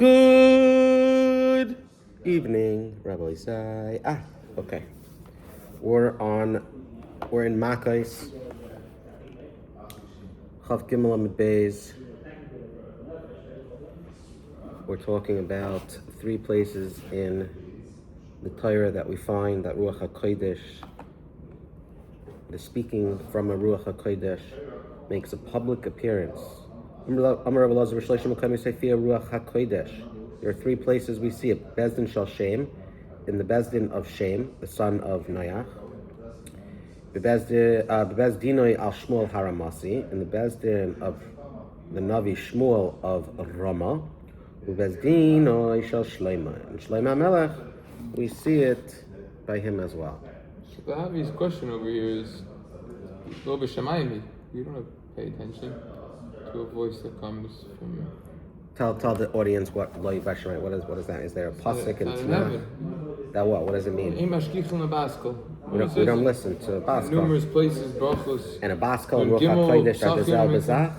Good evening, Rabbi Isai. Okay. We're in Makkos. Chav Gimel Amud Beis. We're talking about three places in the Torah that we find that Ruach HaKodesh, the speaking from a Ruach HaKodesh, makes a there are three places we see it. Bezdin Shal Shem, in the Bezdin of Shem, the son of Noach. Bezdinoi al Shmuel Haramasi, in the Bezdin of the Navi Shmuel of Rama. Bezdinoi Shal Shleima, in Shleima Melech, we see it by him as well. So the obvious question over here is, Lo B'Shamayim, you don't have to pay attention to a voice that comes from... Tell the audience what Lo B'Shamayim, what is that? Is there a pasuk in Tanakh? That what? What does it mean? We don't listen to a Baskal. Numerous places, brachos. And a Baskal and Ruach HaKodesh are Bezel Bezach.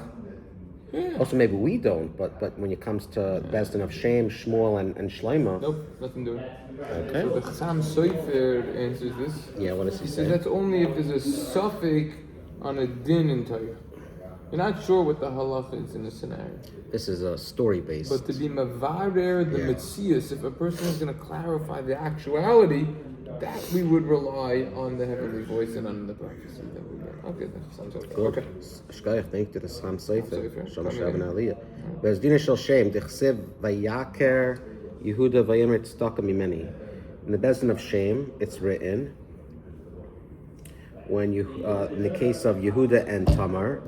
Also, maybe we don't, but when it comes to Bezdin of Shem, Shmuel, and Shleima... Nope, nothing doing. Okay. So the Chassam Sofer answers this. Yeah, what does he say? Says that's only if there's a suffix on a din in Torah. You're not sure what the halach is in the scenario. This is a story-based. But to be mavarer the Metzias, if a person is going to clarify the actuality, that we would rely on the heavenly voice and on the prophecy that we learn. Okay, that sounds okay. Okay. Shkayach, thank you to the Chassam Sofer. Shalom Shabbat Aliyah. Bezdina Shel Shem, Dechsev Vayaker Yehuda Vayemer Tzedakah Mimeni. In the Bezdin of Shem, it's written, when you, in the case of Yehuda and Tamar,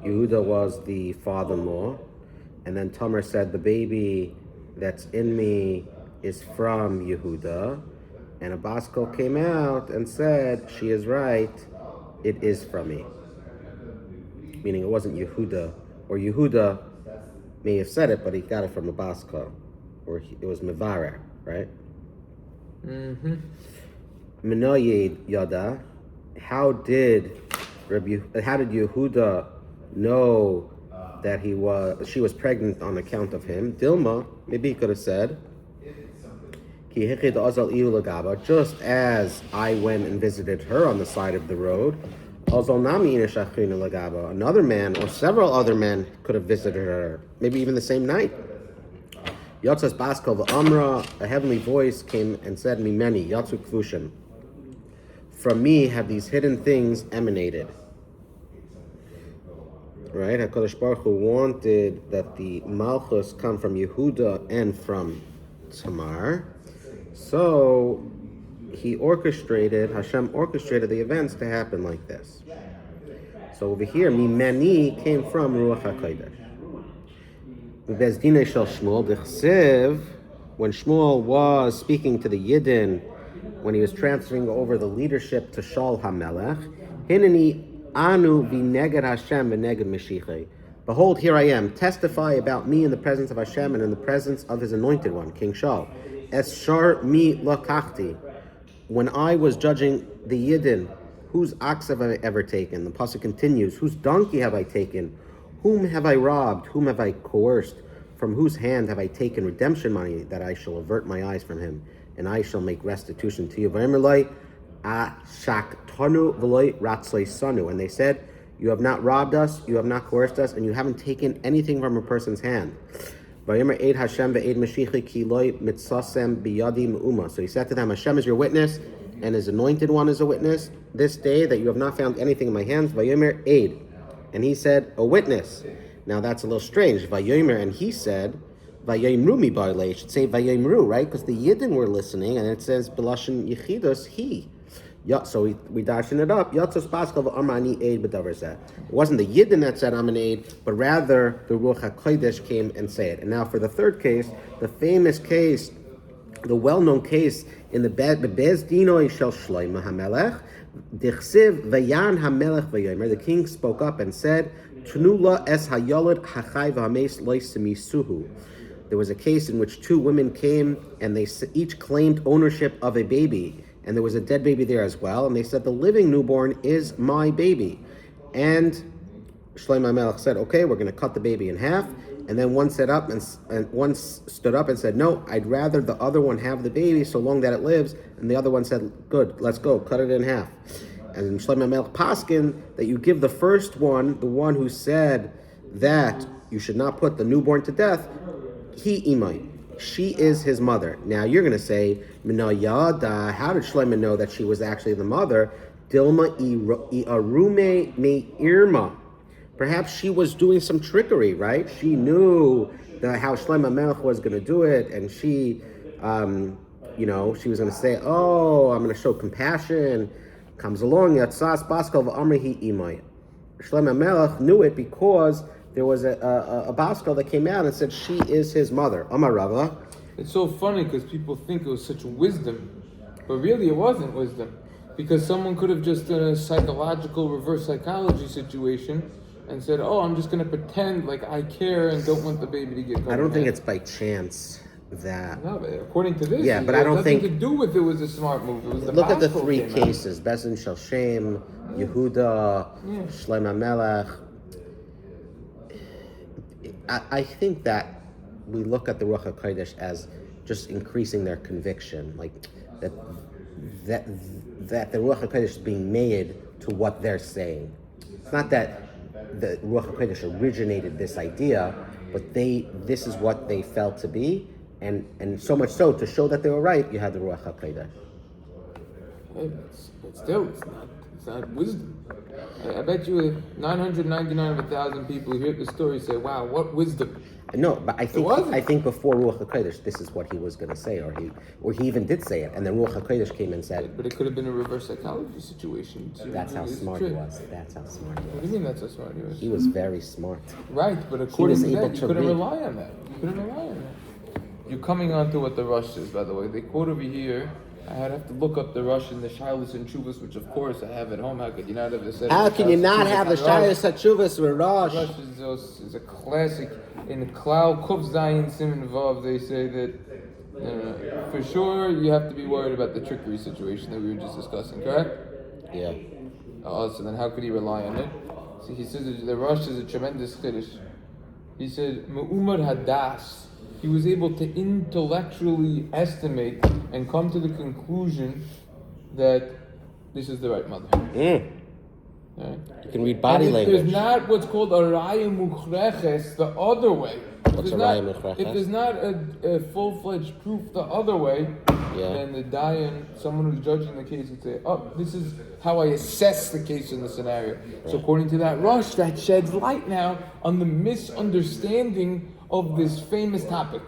Yehuda was the father-in-law, and then Tamar said, the baby that's in me is from Yehuda, and a Baskal came out and said, she is right, it is from me. Meaning it wasn't Yehuda, or Yehuda may have said it, but he got it from a Baskal, or it was Mevareh, right? Menoyed Yada, how did Yehuda know that she was pregnant on account of him? Dilma, maybe he could have said, just as I went and visited her on the side of the road, another man or several other men could have visited her, maybe even the same night. Yatzas Baskal v'amra, a heavenly voice came and said, Mimeni, Yatsu Kvushim, from me have these hidden things emanated. Right? HaKadosh Baruch Hu wanted that the Malchus come from Yehuda and from Tamar. So Hashem orchestrated the events to happen like this. So over here, Mimeni came from Ruach HaKodesh. Bezdinei Shel Shmuel, Dechsev, when Shmuel was speaking to the Yidden, when he was transferring over the leadership to Shaul HaMelech, Hineni Anu v'neged Hashem v'neged Meshichei. Behold, here I am, testify about me in the presence of Hashem and in the presence of his anointed one, King Shaul. Es shar mi lakachti. When I was judging the Yidden, whose ox have I ever taken? The pasuk continues, whose donkey have I taken? Whom have I robbed? Whom have I coerced? From whose hand have I taken redemption money that I shall avert my eyes from him, and I shall make restitution to you? And they said, you have not robbed us, you have not coerced us, and you haven't taken anything from a person's hand. So he said to them, Hashem is your witness, and his anointed one is a witness this day that you have not found anything in my hands. And he said, a witness. Now that's a little strange. Vayomer, and he said, Vayomru mi barle. It should say Vayomru, right? Because the Yidden were listening, and it says Belashon Yechidos, he. So we dashin it up. Yatzos Baskal v'amrani aid b'davar zeh. It wasn't the Yidden that said I'm an aid, but rather the Ruach HaKodesh came and said it. And now for the third case, the famous case, the well-known case in the Bezdinoi Shel Shlomo HaMelech, Dichsiv Vayan HaMelech Vayomer, the king spoke up and said, Tnula es hayolad hachai v'hames loisimi suhu. There was a case in which two women came and they each claimed ownership of a baby, and there was a dead baby there as well, and they said the living newborn is my baby. And Shlomo HaMelech said, okay, we're going to cut the baby in half, And then one stood up and said, "No, I'd rather the other one have the baby so long that it lives." And the other one said, "Good, let's go, cut it in half." And Shlomo Melech paskin that you give the first one, the one who said that you should not put the newborn to death, he imai. She is his mother. Now you're going to say, "Minayada, how did Shlomo know that she was actually the mother?" Dilma arume me irma. Perhaps she was doing some trickery, right? She knew how Shlomo Melech was going to do it, and she, she was going to say, "Oh, I'm going to show compassion." Comes along, Yatzas Baskal v'Amrihi imay. Shlomo Melech knew it because there was a Baskal that came out and said she is his mother. Amar Rava. It's so funny because people think it was such wisdom, but really it wasn't wisdom, because someone could have just done a psychological reverse psychology situation and said, "Oh, I'm just going to pretend like I care and don't want the baby to get cut." I don't think it's by chance that. No, but according to this, yeah, but I don't think nothing to do with it was a smart move. It was the look at the Baskal three came out. cases: Bezin Shel Shem, Yehuda, Shlomo Melech. I think that we look at the Ruach HaKodesh as just increasing their conviction, like that the Ruach HaKodesh is being made to what they're saying. It's not that the Ruach HaKodesh originated this idea, but this is what they felt to be, and so much so to show that they were right, you had the Ruach HaKodesh. But still, it's not wisdom. I bet you 999 of 1,000 people who hear the story say, "Wow, what wisdom!" No, but I think before Ruach HaKodesh, this is what he was going to say, or he even did say it, and then Ruach HaKodesh came and said. But it could have been a reverse psychology situation. That's how smart he was. That's how smart he was. What do you mean that's how smart he was? He was very smart. Right, but according to that, you couldn't rely on that. You couldn't rely on that. You're coming on to what the Rush is, by the way. They quote over here. I have to look up the Rush in the Shilas and Chuvas, which of course I have at home. How could you not have the set? How can you not have the Shilas and Chuvas with Rush? Rush is a classic. In Klau Kuf Zayin Siman Vav, they say that for sure you have to be worried about the trickery situation that we were just discussing, correct? Yeah. So then how could he rely on it? So he says that the Rush is a tremendous chiddush. He said, Me'umar Hadas. He was able to intellectually estimate and come to the conclusion that this is the right mother. Right? You can read body language. There's not what's called a raya muchreches the other way. What's a raya muchreches? If there's not a full-fledged proof the other way, then the dayan, someone who's judging the case, would say, "Oh, this is how I assess the case in the scenario." Right. So according to that Rush, that sheds light now on the misunderstanding of this famous topic,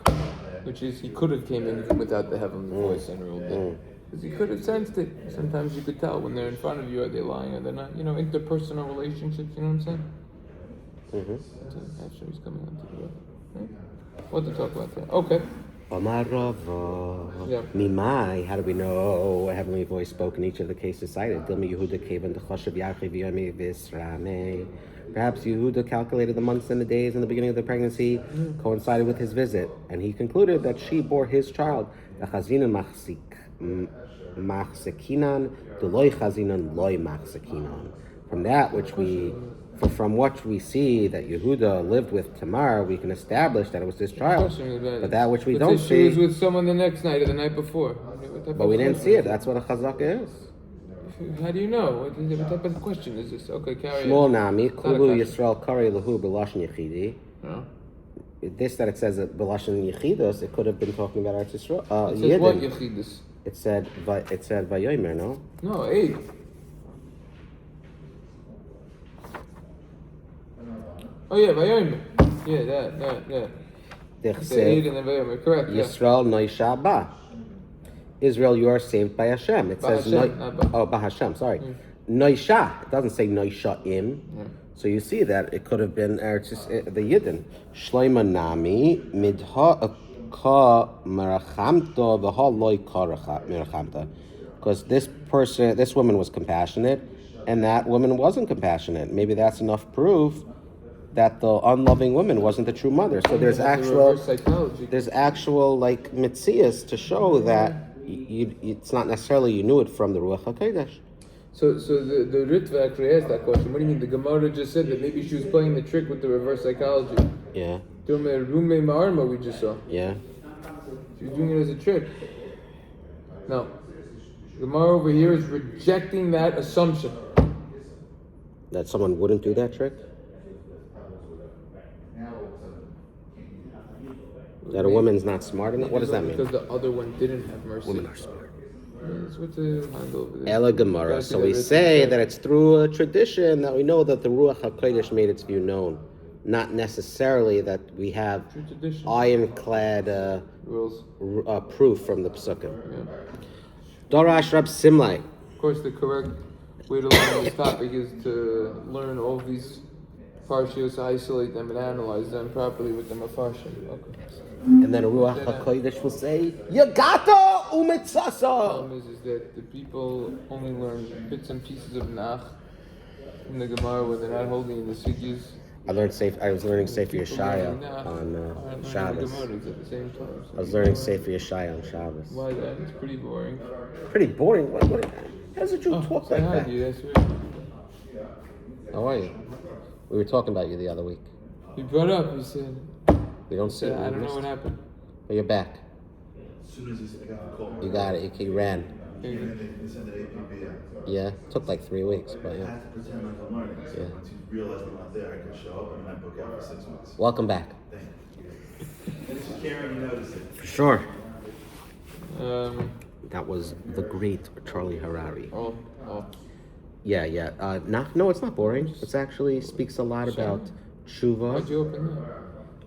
which is he could have came in even without the heavenly voice and ruled it. Because he could have sensed it. Sometimes you could tell when they're in front of you, are they lying or they're not. Interpersonal relationships, you know what I'm saying? So actually he's coming on to the right? What to talk about there? Okay. Yeah. Mimai, how do we know a heavenly voice spoke in each of the cases cited? Dilma Yehuda Kevan the Choshev Yachi V'Yomi V'Israme. Perhaps Yehuda calculated the months and the days in the beginning of the pregnancy coincided with his visit, and he concluded that she bore his child. The Chazinan Machsekinan, the Loy Chazinan Loy Machsekinan. From what we see that Yehuda lived with Tamar, we can establish that it was his child. But that which we don't see, she was with someone the next night or the night before. But we didn't see it. That's what a chazaka is. How do you know? What type of question is this? Okay, carry on. Shmuel Nami, Kulu Yisrael Kari Lahu B'Lashon Yechidi. This that it says that B'Lashon Yechidos, it could have been talking about Eretz Yisrael. It says what Yechidus? It said Vayomer, no? No, 8. Oh yeah, Vayomer. Yeah, that. The 8 and then Vayomer, correct. Yisrael Noisha Ba. Israel, you are saved by Hashem. It says Ba Hashem. Sorry, Noisha. It doesn't say Noisha im. So you see that it could have been the Yidden. Shloima Nami Midha Ka Merachamta V'ha Loi Ka Merachamta. Because this woman was compassionate, and that woman wasn't compassionate. Maybe that's enough proof that the unloving woman wasn't the true mother. So there's actual like mitzias to show that it's not necessarily you knew it from the Ruach HaKodesh. So the Ritva actually asked that question. What do you mean? The Gemara just said that maybe she was playing the trick with the reverse psychology. Yeah. Rume Ma'arma we just saw. Yeah. She's doing it as a trick. No. The Gemara over here is rejecting that assumption. That someone wouldn't do that trick? That a woman's not smart enough? What does that mean? Because the other one didn't have mercy. Women are smart. That's what the handle over there. Ela Gemara. So we say that it's through a tradition that we know that the Ruach HaKodesh made its view known. Not necessarily that we have ironclad rules. Proof from the Psukim. Yeah. Dorash Rab Simlai. Of course, the correct way to learn this topic is to learn all of these parshios, isolate them, and analyze them properly with the mafarshim. Okay. And then Ruach HaKodesh will say, Yagata Umitzasa. The problem is that the people only learn bits and pieces of Nach in the Gemara where they're not holding in the Sigis. I was learning Sefer Yeshaya on Shabbos. I was learning Sefer Yeshaya on Shabbos. Why that? It's pretty boring. Pretty boring? What, how does a Jew talk like that? That's right. How are you? We were talking about you the other week. You brought up, you said. We don't see. I don't know what happened. But you're back. As soon as I got the call. You got it. You ran. They sent the APB out. Yeah. Took like 3 weeks, but I yeah. had to pretend like I'm learning. So Yeah. once you realize I'm not there, I could show up and then I book out for 6 months. Welcome back. Thank you. And if you caring, you notice it. For sure. Um, That was the great Charlie Harari. oh. Yeah. No, it's not boring. It actually speaks a lot about Why'd tshuva. you open that?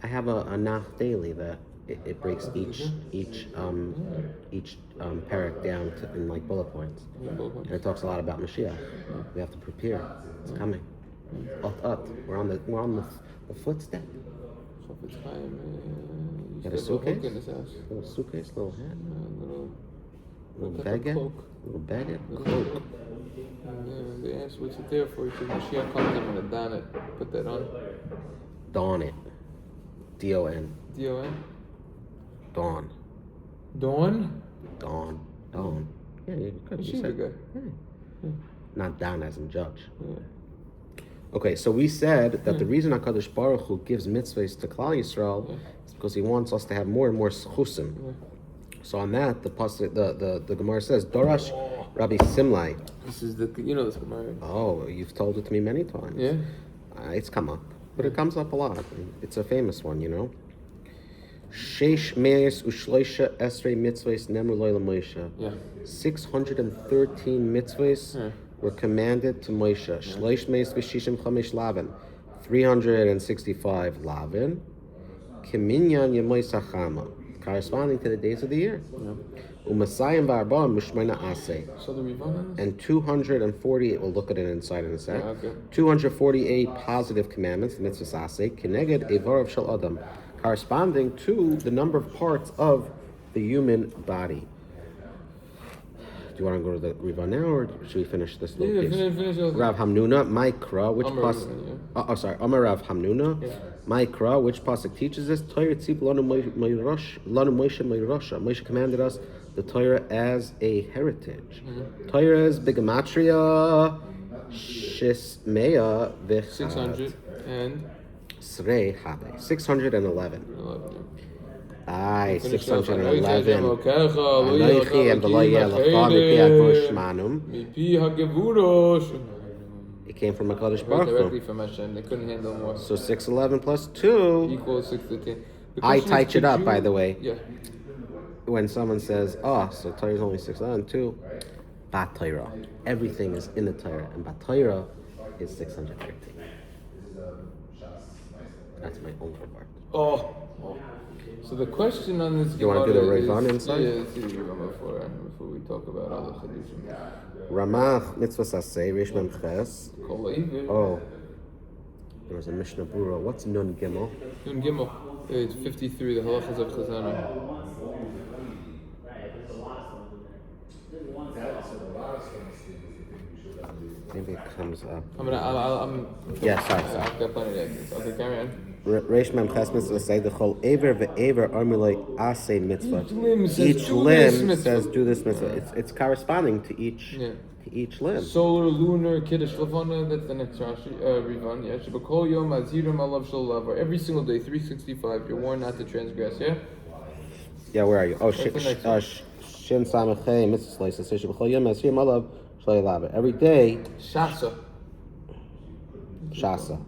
I have a Nach daily that it breaks each parak down in like bullet points, and it talks a lot about Mashiach. We have to prepare. It's coming. We're on the footstep. So if it's time, Got a suitcase? in this house. Little suitcase, little hat, little What type of baguette, cloak? little baguette, Little cloak. And they asked what's it there for. He said Mashiach comes, I'm gonna don it. Put that on. Dawn it. D-O-N. D-O-N? Dawn. Dawn? Dawn. Dawn. Yeah, you could. You Yeshiva said. guy. Yeah. Not down as in judge. Yeah. Okay, so we said that the reason HaKadosh Baruch Hu gives mitzvahs to Klal Yisrael is because he wants us to have more and more schusim. So on that, the Gemara says, Dorash Rabbi Simlai. This is the, you know this Gemara. Oh, you've told it to me many times. Yeah? It's come up, but it comes up a lot. It's a famous one, you know. Sheish meis ushloisha esrei mitzvahs nemru loy Moshe. Yeah. 613 mitzvahs were commanded to Moshe. Shloish meis v'shishim chamesh lavin. 365 lavin. Kiminyan yemoy sachama. Corresponding to the days of the year. Umasayim v'arba'im mushmayna aseh. So the Rivon? And 248, we'll look at it inside in a sec. Okay. 248 positive commandments, the mitzvah aseh, keneged evar of shel adam, corresponding to the number of parts of the human body. Do you want to go to the Riva now, or should we finish this little piece? Finish. Rav Hamnuna, Maikra, which Amar pasuk? Riva, Amar Rav Hamnuna, Maikra, which pasuk teaches us? Torah tzip lanu Moshe Meirosha. Moshe commanded us the Torah as a heritage. Torah is bigamatria shismeya v'chad 600 and srei habe 611. 11. Aye, Finish off, 611. Anoichi Anoichi and V'lo yeh lecha mipi HaKadosh Shmanum. Mipi HaGevuros. It came from HaKadosh Right Baruch directly Hu. from Hashem. They couldn't handle more. So 611 plus 2. Equals 613. I typed it up, by the way. Yeah. When someone says, so Torah is only 611, 2. Bat Torah. Everything is in the Torah. And Bat Torah is 613. That's my own part. Oh. So the question on this You want to do the Gemara Rivan is- inside? Yeah, let's do the Rivan before we talk about other Chedushim. Ramach mitzvah saseh, Rish Mem Ches. Kol Ha'ivir. Oh. There was a Mishnah Brura. What's Nun Gimel? Nun Gimel. It's 53, the halachas of Chazana. Maybe it comes up. I'm Yeah, sorry. I've got plenty of exits. Okay, carry on. Reish Mem Ches Mitzvah say the Chol Ever ve'Ever Armulei Asay Mitzvah. Each limb says, Do this mitzvah. It's corresponding to each limb. Solar, lunar, kiddush, levana. That's the next Rashi. Rivan. Yeah. Shebakol yom azirim alav shalav. Or every single day, 365. You're warned not to transgress. Yeah. Yeah. Where are you? Oh, Shin Samachei Mitzvah Slice. Shebakol yom azirim alav shalav. Every day. Shasa.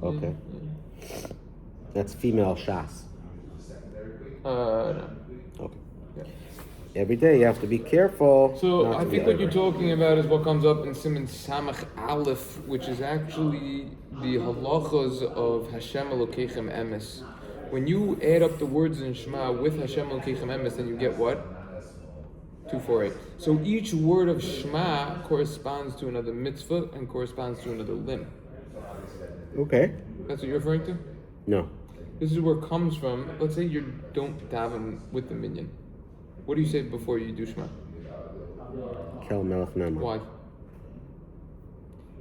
Okay. That's female shas. No. Okay. Yeah. Every day you have to be careful. So I think what you're talking about is what comes up in Siman Samach Aleph, which is actually the halachas of Hashem Elokeichem Emes. When you add up the words in Shema with Hashem Elokeichem Emes, then you get what? 248. So each word of Shema corresponds to another mitzvah and corresponds to another limb. Okay. That's what you're referring to? No. This is where it comes from. Let's say you don't daven with the minyan. What do you say before you do Shema? Kel Melech Nama. Why?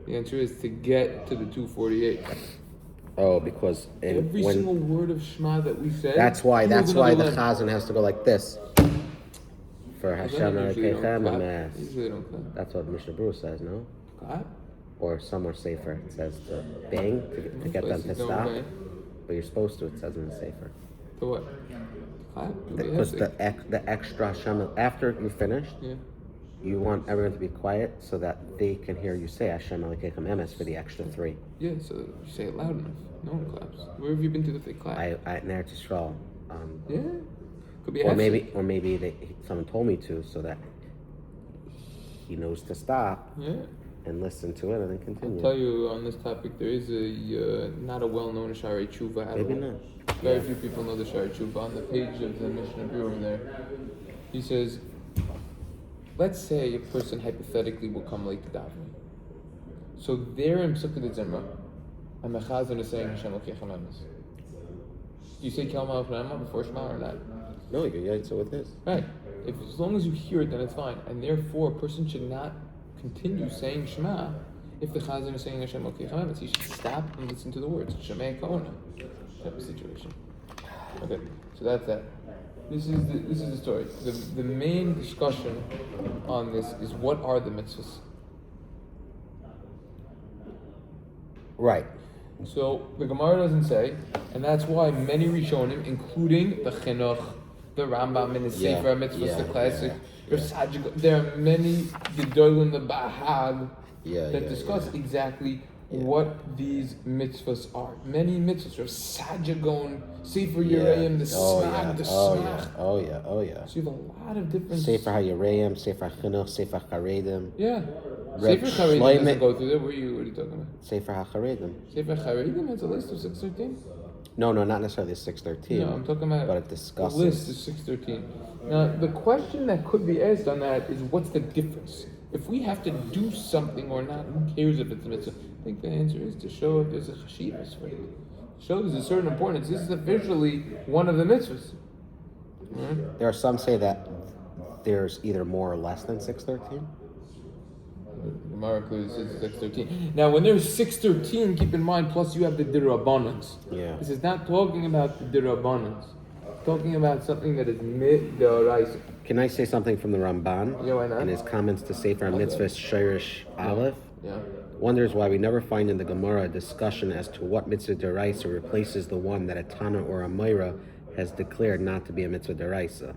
The answer is to get to the 248. Oh, because Every single word of Shema that we say. That's why the limb. chazan has to go like this. For Hashem Usually Elokeichem don't Emes. Usually don't clap. That's what Mishnah Berurah says, no? Clap? Or somewhere safer. It says to bang to get them to Places don't stop. bang. But you're supposed to. It says in the safer. To what? Clap? Because the extra Hashem after you finished, Yeah. you want everyone to be quiet so that they can hear you say Hashem Elokeichem Emes for the extra 3. Yeah, so you say it loud enough. No one claps. Where have you been to that they clap? I in Eretz Yisrael. Yeah. Could be a Or hefsek. maybe someone told me to, so that he knows to stop Yeah. and listen to it and then continue. I'll tell you on this topic, there is a not a well-known Shari Tshuva at Maybe all. not. Very few people know the Shari Tshuva. On the page of the Mishnah Berurah there, he says, let's say a person hypothetically will come late to davening. So they're in Sukkah de Zimra, and the Chazan is saying Hashem Elokeichem Emes. You say Kel Malach Nama before Shema or not? No, you're right. So with this, Right. As long as you hear it, then it's fine. And therefore, a person should not continue saying Shema if the Chazan is saying Hashem Elokeichem Emes. He should stop and listen to the words. Shemei Kona. Type of situation. Okay, so that's that. This is the story. The main discussion on this is what are the mitzvahs. right? So the Gemara doesn't say, and that's why many Rishonim, including the Chinuch, the Rambam in the Sefer Mitzvahs, the classic, there are many Gedolim, the Bahag, that discuss exactly what these mitzvahs are. Many mitzvahs are Sajagon, Sefer Yereim, the Smag, the Smach. Oh yeah. So you have a lot of different. Sefer HaYereim, Sefer Chinuch, Sefer HaCharedim. Yeah. Reb Sefer Charedim Shloimeh- doesn't go through there. What are you talking about? Sefer HaCharedim. Sefer Charedim has a list of 613? No, not necessarily 613. No, I'm talking about but it discusses. the list is 613. Now, the question that could be asked on that is what's the difference? If we have to do something or not, who cares if it's a mitzvah? I think the answer is to show if there's a chashivas for it. Show there's a certain importance. This is officially one of the mitzvahs. Right? There are some say that there's either more or less than 613. Gemara clearly says 613. Now, when there's 613, keep in mind, plus you have the dirabbanans. Yeah. This is not talking about the dirabbanans. It's talking about something that is mid-daraisa. Can I say something from the Ramban? Yeah, why not? In his comments to Sefer Mitzvah Shirish Aleph? Yeah. Wonders why we never find in the Gemara a discussion as to what mitzvah deraisa replaces the one that a Tana or a Meira has declared not to be a mitzvah deraisa.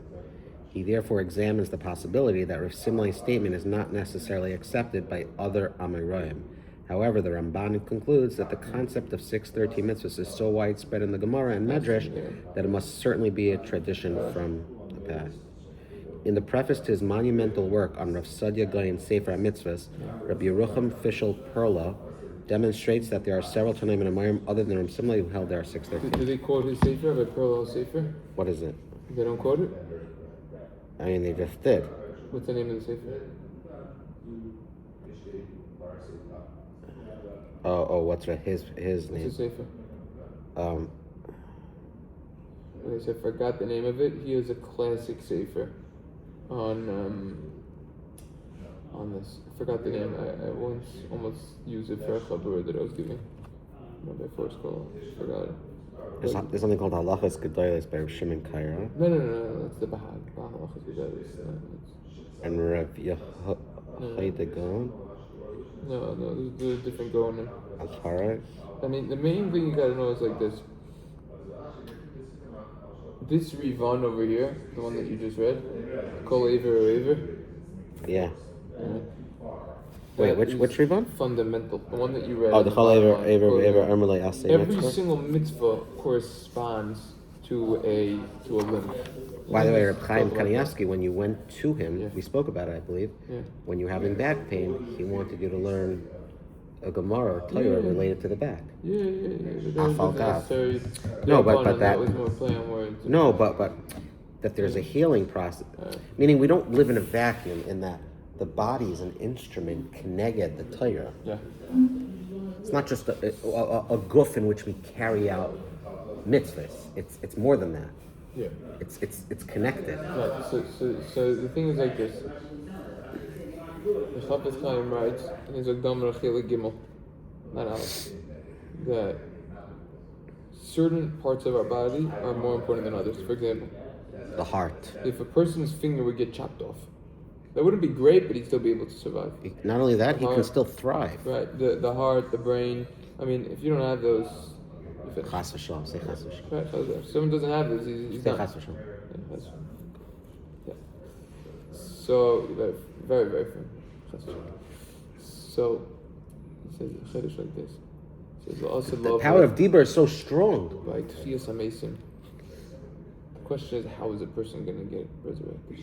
He therefore examines the possibility that Rav Simlai's statement is not necessarily accepted by other Amoraim. However, the Ramban concludes that the concept of 613 mitzvahs is so widespread in the Gemara and Medrash that it must certainly be a tradition from the past. In the preface to his monumental work on Rav Sadia Gaon Sefer HaMitzvahs, Rabbi Yerucham Fischel Perla demonstrates that there are several Tanaim and Amoraim other than Rav Simlai who held there are 613. Do they quote his Sefer, the parallel Sefer? What is it? They don't quote it? I mean, they just did. What's the name of the Sefer? What's his What's name? the Sefer? Um, I said, forgot the name of it. He has a classic Sefer on this. I forgot the name. I once almost used it for a chabur that I was giving. By force call. Forgot it. There's something called Halachas Gedolos by Rav Shimon Kaira No. That's the Bahag. Bahag is and Rav Yehuda Gaon. No, there's a different going. Al-Faraz. I mean, the main thing you gotta know is like this. This Rivan over here, the one that you just read, Kol Aver or Aver. Yeah. Right. Wait, That which is Rivan? Fundamental. The one that you read. Oh, the Chol Aver Kol Ermelei Asay Every Mitzvah. single mitzvah corresponds to a limb. By the way, Reb Chaim Talk about Kanievsky, when you went to him, Yeah. we spoke about it, I believe. Yeah. When you were having back pain, he wanted you to learn a Gemara or Torah Yeah. related to the back. Yeah. Afal There's Gav. necessary- No, Yeah, but that that- was more play on words. No, but that there's a healing process. Meaning we don't live in a vacuum in that the body is an instrument connected the Torah. Yeah. It's not just a goof in which we carry out mitzvahs. It's more than that. Yeah. It's connected. Right. So the thing is like this. The Chafetz Chaim writes in his Agdam Rachel Gimel, not Aleph, that certain parts of our body are more important than others. For example, The heart. if a person's finger would get chopped off, that wouldn't be great, but he'd still be able to survive. Not only that, he can Heart. still thrive. Right. The heart, the brain. I mean, if you don't have those, you finish. Chas v'shalom, say chas v'shalom. Right. If someone doesn't have this, he's Say done. chas v'shalom. Yeah, that's fine. Yeah. So very, very firm. So he says Chiddush like this. He says also The power of Dibur is so strong. by Tchias HaMesim. The question is, how is a person going to get resurrected?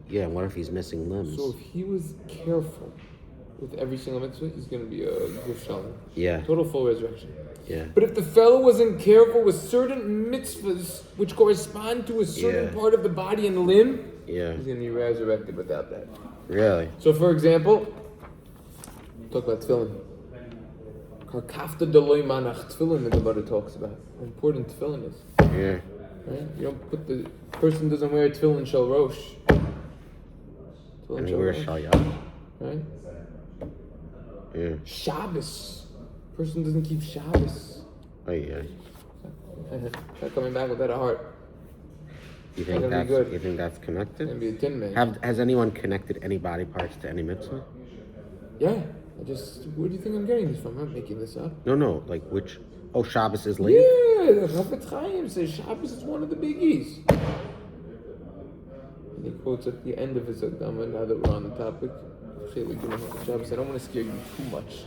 Yeah, what if he's missing limbs? So if he was careful with every single mitzvah, he's going to be a Guf Shalom. Yeah, Total full resurrection. yeah. But if the fellow wasn't careful with certain mitzvahs which correspond to a certain Yeah. part of the body and limb, Yeah, he's going to be resurrected without that. really. So, for example, talk about tefillin. Karkafta deloy manach tefillin. The Gemara talks about how important tefillin is. Yeah, Right? You don't put the person doesn't wear tefillin shel rosh. Tefillin and he shel wears rosh, shalyach. right? Yeah. Shabbos. Person doesn't keep Shabbos. Oh yeah. Start coming back with that heart. You Gonna think be that's good. you think that's connected? And be a tin man. Has anyone connected any body parts to any mitzvah? Yeah. Where do you think I'm getting this from? I'm not making this up. No. Like which? Oh, Shabbos is late. Yeah, the Chafetz Chaim says Shabbos is one of the biggies. And he quotes at the end of his Agdama, now that we're on the topic, Shabbos. I don't want to scare you too much,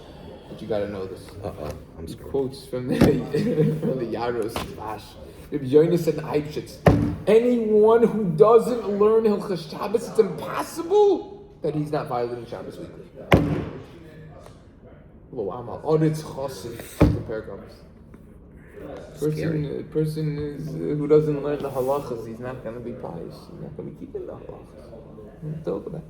but you got to know this. I'm He scared. quotes from the from the Yaros Vash. Rabbi Yonis and Eibshitz. Anyone who doesn't learn Hilchas Shabbos, it's impossible that he's not violating Shabbos weekly. Lo amal. Oritz chosin. The paragraphs. Person is who doesn't learn the halachas, he's not going to be pious. He's not going to be keeping the halachas. Talk about it.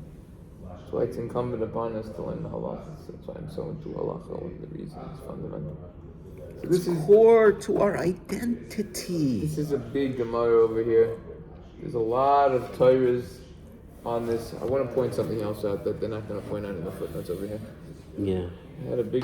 That's why it's incumbent upon us to learn the halachas. That's why I'm so into halacha. One of the reasons is fundamental. So this is Core to our identity. This is a big Gemara over here. There's a lot of Torahs on this. I want to point something else out that they're not going to point out in the footnotes over here. Yeah. I had a big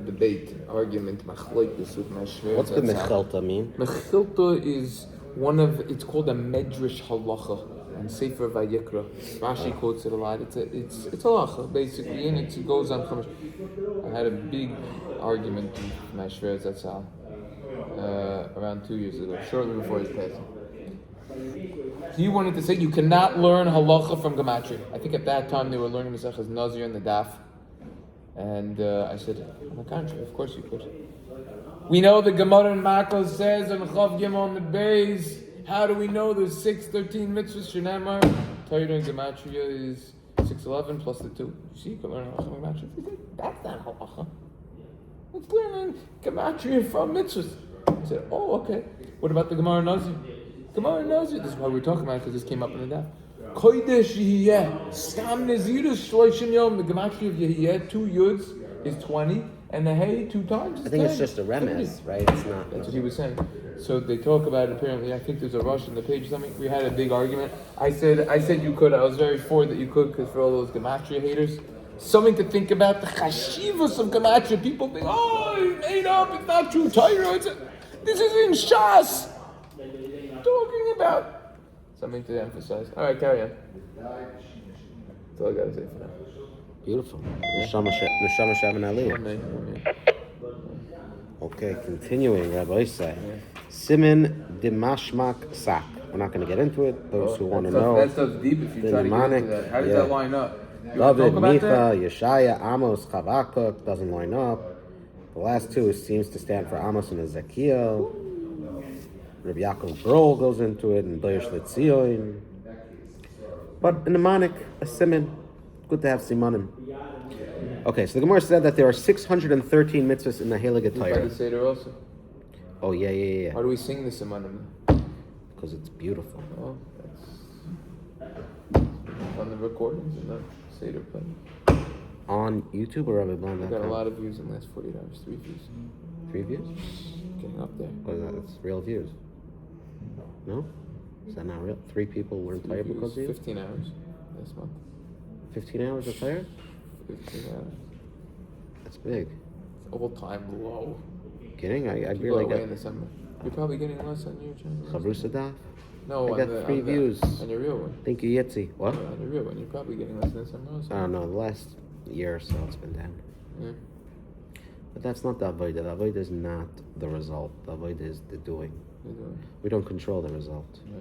debate, argument, machlokes with my shver. What's the mechelta mean? Mechilta is it's called a medrash halacha in Sefer Vayikra. Rashi quotes it a lot. It's halacha basically, and it goes on Chumash. I had a big argument with my shver Zatzal around 2 years ago, shortly before his passing. He wanted to say you cannot learn halacha from gematria. I think at that time they were learning Maseches Nazir and the Daf. And I said, on the contrary, of course you could. We know the Gemara in Makkos says on Chav Gimel on the Beis. How do we know there's 613 mitzvahs? Shenamar, Torah and Gematria is 611 plus the 2. You see, you can learn halacha from Gematria. He said, that's not halacha. It's learning Gematria from mitzvahs. I said, oh, okay. What about the Gemara Nazir? Gemara Nazir, this is why we're talking about it, because this came up in the Daf. Kodesh Yehiyeh, Stam Nezirus Shloishim Yom. The gematria of Yehiyeh, 2 yuds is 20, and the Hey 2 times is I think 10. it's just a remez, right? It's not. That's what he was saying. So they talk about it, apparently. I think there's a rush on the page or something. We had a big argument. I said you could. I was very for that you could, because for all those gematria haters, something to think about. The chashivas of gematria. People think, oh, it's made up. It's not true. Torah. This is in Shas. Talking about something to emphasize. All right, carry on. That's all I gotta say for now. Beautiful. Neshama Shem and Ali. Amen. Okay, continuing, Rabbi say. Simin Dimashmak Sak. We're not going to get into it. Those who want to know. That stuff's deep if you try to get into mnemonic, that. How does that line up? You wanna David, talk about Micha, that? Yeshaya, Amos, Chavakuk doesn't line up. The last two seems to stand for Amos and Ezekiel. Rabbi Yaakov Brol goes into it, and Doyesh Letzion. But a mnemonic, a siman, good to have simanim. Okay, so the Gemara said that there are 613 mitzvahs in the Heilige You tried Torah. to say there also. Oh, yeah. How do we sing this in Manim? Because it's beautiful. Oh, that's on the recordings and the Seder playing. On YouTube or We Rabbi got a lot of views in the last 48 hours. 3 views. 3 views? Getting up there. What is that? It's real views. No? Is that not real? 3 people were 3 tired views, because of you? 15 hours this month. 15 hours of tired? 15 hours. That's big. It's all-time low. Kidding? I People barely are away got in the summer. You're probably getting less on your channel. Chavrusa. No, I got 3 views. On your real one. Thank you, Yitzi. What? Yeah, on your real one. You're probably getting less than somewhere else. I don't know. The last year or so it's been down. Yeah. But that's not the avodah. The avodah is not the result. The avodah is the doing. You're doing. We don't control the result. Yeah.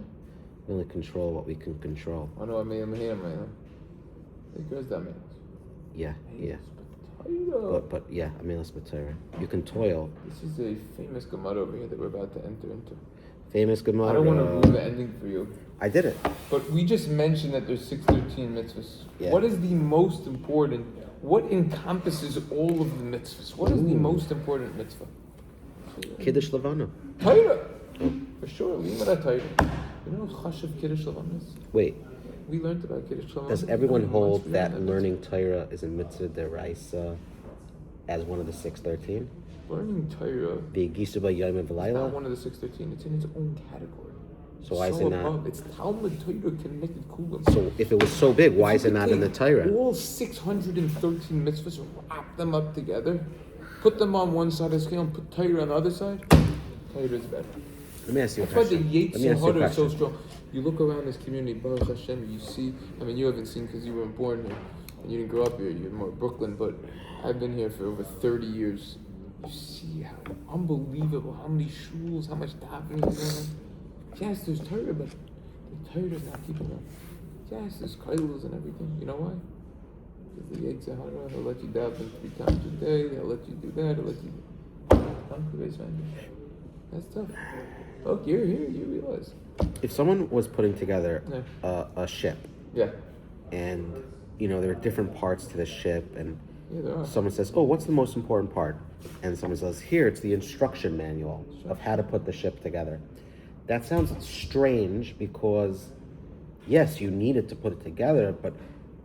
We only control what we can control. I know I made him hate him right now. Because that means. Yeah. Torah. But yeah, I mean, let's be clear. You can toil. This is a famous Gemara over here that we're about to enter into. Famous Gemara. I don't want to ruin the ending for you. I did it. But we just mentioned that there's 613 mitzvahs. Yeah. What is the most important? What encompasses all of the mitzvahs? What is the most important mitzvah? Kiddush Levana. Torah. For sure. We learned Torah. You know what Chashav Kiddush Levana is? Wait, We learned about Kiddush Levana. does everyone hold that learning Torah is a mitzvah deraisa as one of the 613? Learning Torah The Gisuba Yom is not V'Layla? one of the 613. It's in its own category. So why is it not? above. It's Talmud Torah connected Kulam. So if it was so big, why is it not in the Torah? All 613 mitzvahs, wrap them up together, put them on one side of the scale, and put Torah on the other side. Torah is better. Let me ask you a That's why the question. Yetzer Let me ask you a Hara is so question. strong. You look around this community, Baruch Hashem, you see, I mean, you haven't seen because you weren't born here, and you didn't grow up here, you're more Brooklyn, but I've been here for over 30 years. You see how unbelievable, how many shuls, how much davening is on. Yes, there's Torah, but the Torah is not keeping up. Yes, there's kailos and everything. You know why? Because the Yetzer Hara, he'll let you daven 3 times a day, he'll let you do that, he'll let you come to base family. That's tough. Look, you're here, you realize. If someone was putting together Yeah. a ship, Yeah. and there are different parts to the ship, and Yeah, there are. someone says, "Oh, what's the most important part?" and someone says, "Here, it's the instruction manual of how to put the ship together." That sounds strange because, yes, you need it to put it together, but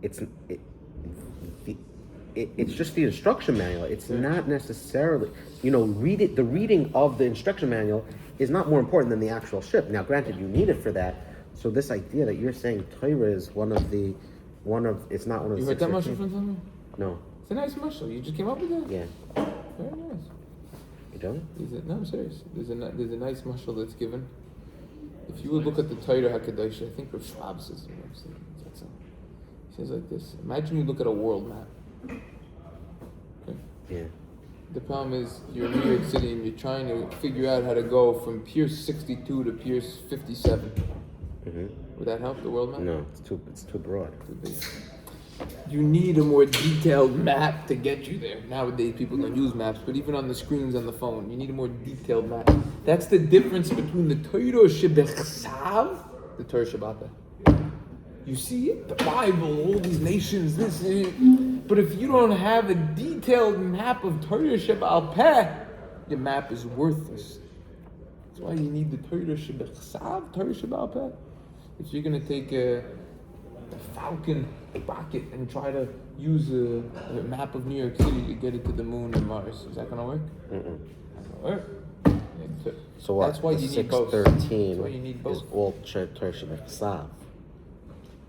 it's just the instruction manual. It's not necessarily, the reading of the instruction manual is not more important than the actual ship. Now, granted, you need it for that. So this idea that you're saying Torah is it's not one of the You heard that 613. mushroom from somewhere? No. It's a nice mushroom. You just came up with that? Yeah. Very nice. You don't? No, I'm serious. There's a nice mushroom that's given. If you would look at the Torah HaKadosh, I think Rav Schwab says, he says like this. Imagine you look at a world map. Okay? Yeah. The problem is you're in New York City and you're trying to figure out how to go from Pier 62 to Pier 57. Mm-hmm. Would that help the world map? No, it's too broad. Too big. You need a more detailed map to get you there. Nowadays, people don't use maps, but even on the screens on the phone, you need a more detailed map. That's the difference between the Torah Shebechsav, the Torah Shabbat. You see it, the Bible, all these nations, this, but if you don't have a detailed map of Torah Sheba'al Peh, your map is worthless. That's why you need the Torah Shebechsav, Torah Sheba'al Peh. If you're gonna take a Falcon rocket and try to use a map of New York City to get it to the moon and Mars, is that gonna work? Mm-mm. Not gonna work. So what? That's why the you need both. 613 That's why you need both. is all Torah Shabbat.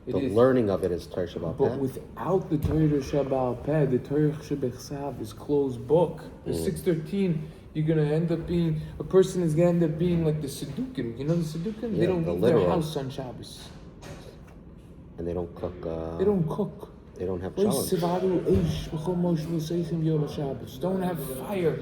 It The is. learning of it is Torah Shabbat. But without the Torah Shabbat Peh, the Torah Shebechsav is closed book. The 613 You're gonna end up being a person is gonna end up being like the Sadukim. You know the Sadukim? Yeah, They don't the leave their literal. house on Shabbos. And they don't cook. They don't cook. They don't have Don't challenge. have fire.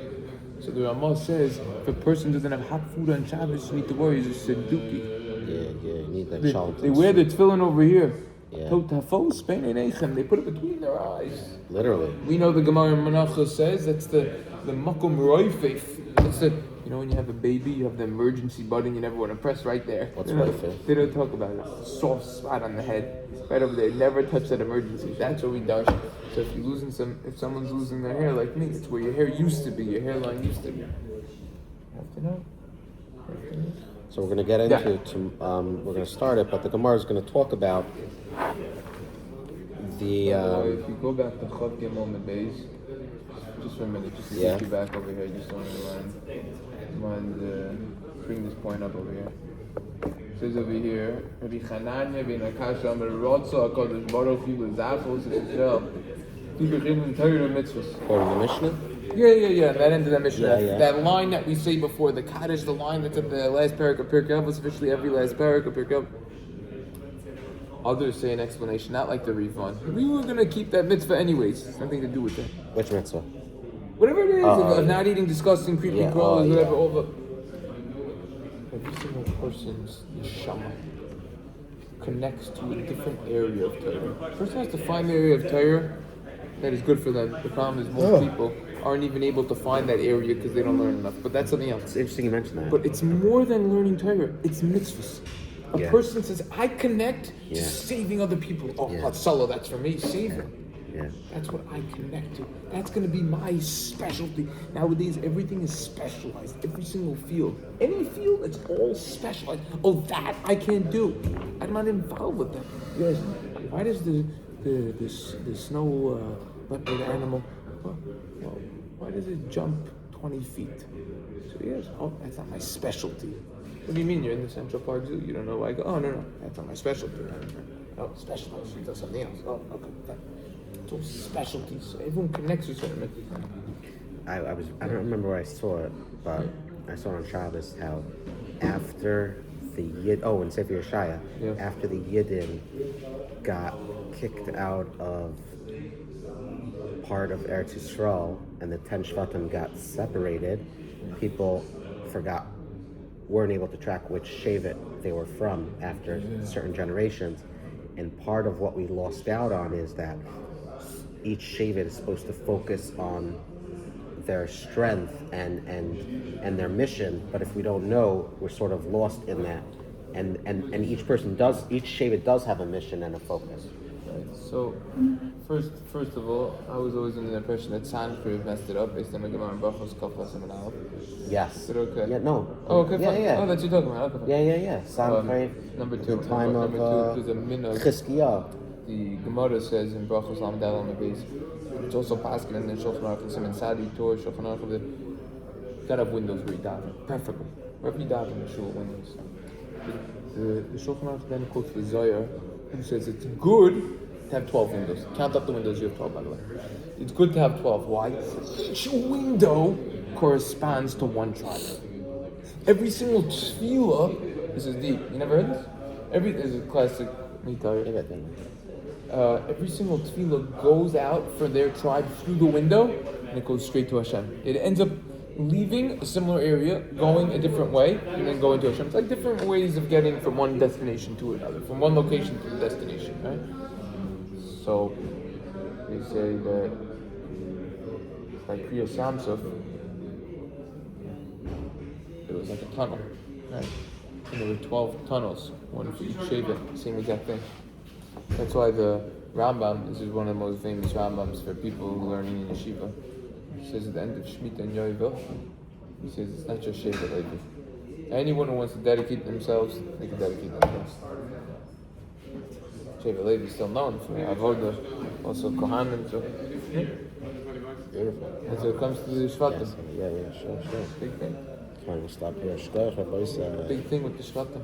So the Ramah says, if a person doesn't have hot food on Shabbos, you need to worry, he's a Saduki. Yeah, you need that They, challenge. they wear the tefillin over here. Yeah. They put it between their eyes. Literally. We know the Gemara in Makkos says that's the Makom Roifef. That's the, you know, when you have a baby, you have the emergency button, you never want to press right there. What's You know, Roifef? They don't talk about it. It's a soft spot on the head, right over there. Never touch that emergency. That's what we do. So if you're losing if someone's losing their hair like me, it's where your hair used to be, your hairline used to be. You have to know. So we're going to get into we're going to start it, but the Gemara is going to talk about the. If you go back to Chav Gimel Mebeis, just for a minute, just to take you back over here, just want to bring this point up over here. It says over here, Rabbi Chananya ben Akasha Amar Rotza HaKadosh Baruch Hu L'Zachos Yisrael to begin in Torah mitzvahs. Quoting the Mishnah? Yeah. That end of that Mishnah. Yeah. That line that we say before, the Kaddish, the line that's at the last parak of Pirkei Avos, officially every last parak of Pirkei Avos. Others say an explanation, not like the refund. We were going to keep that mitzvah anyways. It's nothing to do with that. Which mitzvah? Whatever it is, of not eating disgusting, creepy crawlers, whatever, all the... Every single person's neshama connects to a different area of Torah. A person has to find the area of Torah that is good for them. The problem is most people aren't even able to find that area because they don't learn enough. But that's something else. It's interesting you mentioned that. But it's more than learning Torah. It's mitzvahs. A person says, I connect to saving other people. Oh, Hatzalah, that's for me. Saving. Yeah. That's what I connect to. That's going to be my specialty. Nowadays, everything is specialized. Every single field. Any field, it's all specialized. Oh, that I can't do. I'm not involved with that. Yes. Why does the snow leopard animal, well, why does it jump 20 feet? So yes, oh, that's not my specialty. What do you mean? You're in the Central Park Zoo. You don't know why I go, oh, no, that's not my specialty. Oh, specialized. She does something else. Oh, okay. It's all specialties. So everyone connects with something. I don't remember where I saw it, but I saw on Shabbos how after the Yid, in Sefer Yeshaya, after the Yidden got kicked out of part of Eretz Yisrael and the 10 Shvatim got separated, people weren't able to track which Shevet they were from after certain generations. And part of what we lost out on is that each Shevet is supposed to focus on their strength and their mission, but if we don't know, we're sort of lost in that. And each Shevet does have a mission and a focus. Right. So, first of all, I was always under the impression that Sanskrit messed it up based on the Gemara and Brachos Kaflas and Aleph. Yes. Is it okay? Yeah. No. Oh, okay. Fine. Yeah. Oh, that's what you're talking about. Okay. Yeah. Sanskrit. Number two. The time number of two. There's a minhag. Chizkiah. The Gemara says in Brachos Lamdal on the base. It's also Paskin and then Shulchan Aruch and Simon Sadi Torah Shulchan Aruch. You gotta have windows where you daven, preferably. Wherever you daven, in the shul, windows. The Shulchan Aruch then quotes the Zohar, who says it's good to have 12 windows. Count up the windows, you have 12 by the way. It's good to have 12. Why? Each window corresponds to one tribe. Every single tefillah, this is deep. You never heard this? This is a classic. Let me tell you. Every single tefillah goes out for their tribe through the window, and it goes straight to Hashem. It ends up leaving a similar area, going a different way, and then going to Hashem. It's like different ways of getting from one destination to another, from one location to the destination, right? So, they say that, like Kriya Samsuf, it was like a tunnel, right? And there were 12 tunnels, one for each Shevet, same exact thing. That's why the Rambam, this is one of the most famous Rambams for people who are learning in yeshiva. He says at the end of Shemitah and Yovel, he says it's not just Shevet Levi. Anyone who wants to dedicate themselves, they can dedicate themselves. Shevet Levi is still known for Avodah, also Kohanim. So. Beautiful. And so it comes to the Shvatim. Yeah, sure. Big thing. Fine, we'll stop here. Big thing with the Shvatim.